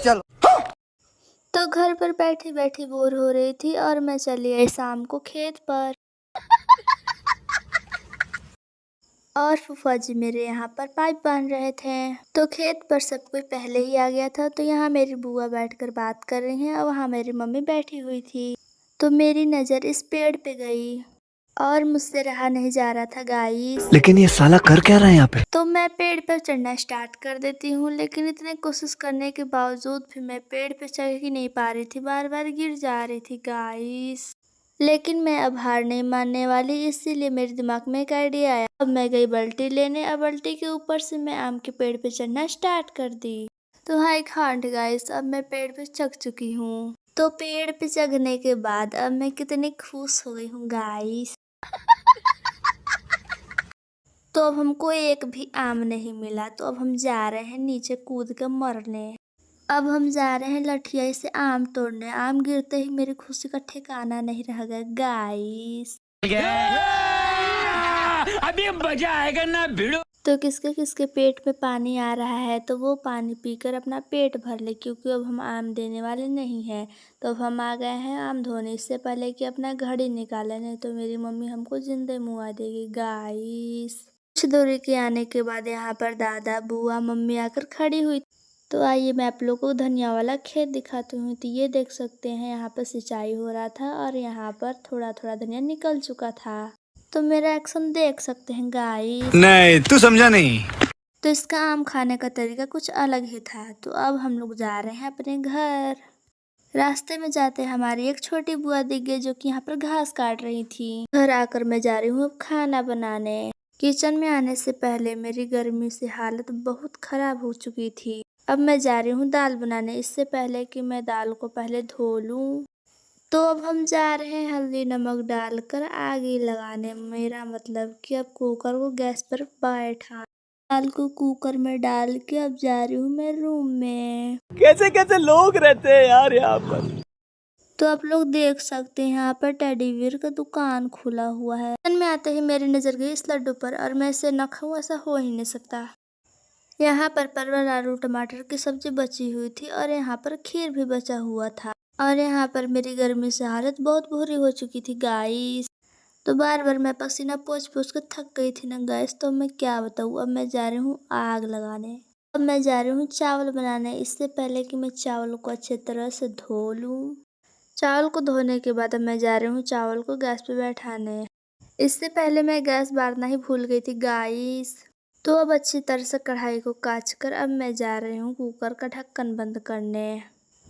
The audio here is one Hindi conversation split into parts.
चलो। तो घर पर बैठी बैठी बोर हो रही थी और मैं चली आई शाम को खेत पर। और फूफा जी मेरे यहाँ पर पाइप बांध रहे थे। तो खेत पर सब कोई पहले ही आ गया था। तो यहाँ मेरी बुआ बैठकर बात कर रही हैं और वहाँ मेरी मम्मी बैठी हुई थी। तो मेरी नज़र इस पेड़ पे गई और मुझसे रहा नहीं जा रहा था गाइस। लेकिन ये साला कर क्या रहा है यहाँ पे? तो मैं पेड़ पर चढ़ना स्टार्ट कर देती हूँ, लेकिन इतने कोशिश करने के बावजूद भी मैं पेड़ पे चढ़ ही नहीं पा रही थी, बार बार गिर जा रही थी गाइस। लेकिन मैं अब हार नहीं मानने वाली, इसीलिए मेरे दिमाग में एक आइडिया आया। अब मैं गई बाल्टी लेने, अब बाल्टी के ऊपर से मैं आम के पेड़ पे चढ़ना स्टार्ट कर दी। तो हाँ एक हांड गाइस, अब मैं पेड़ पे चढ़ चुकी हूँ। तो पेड़ पे चढ़ने के बाद अब मैं कितनी खुश हो गई हूँ गाइस। तो अब हमको एक भी आम नहीं मिला, तो अब हम जा रहे हैं नीचे कूद कर मरने। अब हम जा रहे हैं लठिया से आम तोड़ने। आम गिरते ही मेरी खुशी का ठिकाना नहीं रह गया गाइस। अभी मजा आएगा ना भिड़ो। तो किसके किसके पेट में पानी आ रहा है तो वो पानी पीकर अपना पेट भर ले, क्योंकि अब हम आम देने वाले नहीं हैं। तो अब हम आ गए हैं आम धोने, इससे पहले कि अपना घड़ी निकाले, नहीं तो मेरी मम्मी हमको जिंदे मुआ देगी गाइस। कुछ दूरी के आने के बाद यहाँ पर दादा बुआ मम्मी आकर खड़ी हुई। तो आइए मैं आप लोगों को धनिया वाला खेत दिखाती हूँ। तो ये देख सकते हैं यहाँ पर सिंचाई हो रहा था और यहाँ पर थोड़ा थोड़ा धनिया निकल चुका था। तो मेरा एक्शन देख सकते हैं गाइस। नहीं तू समझा नहीं। तो इसका आम खाने का तरीका कुछ अलग ही था। तो अब हम लोग जा रहे हैं अपने घर। रास्ते में जाते हमारी एक छोटी बुआ दिख गई जो कि यहाँ पर घास काट रही थी। घर आकर मैं जा रही हूँ अब खाना बनाने। किचन में आने से पहले मेरी गर्मी से हालत बहुत खराब हो चुकी थी। अब मैं जा रही हूँ दाल बनाने, इससे पहले कि मैं दाल को पहले धो लूँ। तो अब हम जा रहे हैं हल्दी नमक डालकर आग लगाने, मेरा मतलब कि अब कुकर को गैस पर बैठा दाल को कुकर में डाल के अब जा रही हूँ मैं रूम में। कैसे कैसे लोग रहते हैं यार यहाँ पर। तो आप लोग देख सकते हैं यहाँ पर टेडी बियर का दुकान खुला हुआ है। किचन में आते ही मेरी नजर गई इस लड्डू पर और मैं इसे न खाऊं ऐसा हो ही नहीं सकता। यहाँ पर परवल आलू टमाटर की सब्जी बची हुई थी और यहाँ पर खीर भी बचा हुआ था। और यहाँ पर मेरी गर्मी से हालत बहुत बुरी हो चुकी थी गाइस। तो बार बार मैं पसीना पोंछ पोंछ कर थक गई थी ना गाइस। तो मैं क्या बताऊँ, अब मैं जा रही हूँ आग लगाने। अब मैं जा रही हूँ चावल बनाने, इससे पहले कि मैं चावल को अच्छे तरह से धो लूँ। चावल को धोने के बाद अब मैं जा रही हूँ चावल को गैस पे बैठाने। इससे पहले मैं गैस बारना ही भूल गई थी गाइस। तो अब अच्छी तरह से कढ़ाई को काच कर अब मैं जा रही हूँ कुकर का ढक्कन बंद करने।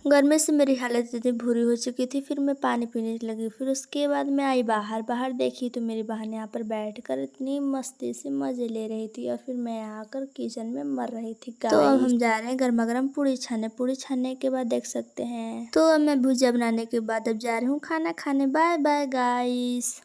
गर्मी से मेरी हालत इतनी बुरी हो चुकी थी, फिर मैं पानी पीने लगी। फिर उसके बाद मैं आई बाहर। बाहर देखी तो मेरी बहन यहाँ पर बैठकर इतनी मस्ती से मजे ले रही थी और फिर मैं आकर किचन में मर रही थी गाइस। तो अब हम जा रहे हैं गर्मा गर्म पूड़ी छाने। पूड़ी छानने के बाद देख सकते हैं। तो अब मैं भुजिया बनाने के बाद अब जा रही हूँ खाना खाने। Bye bye guys.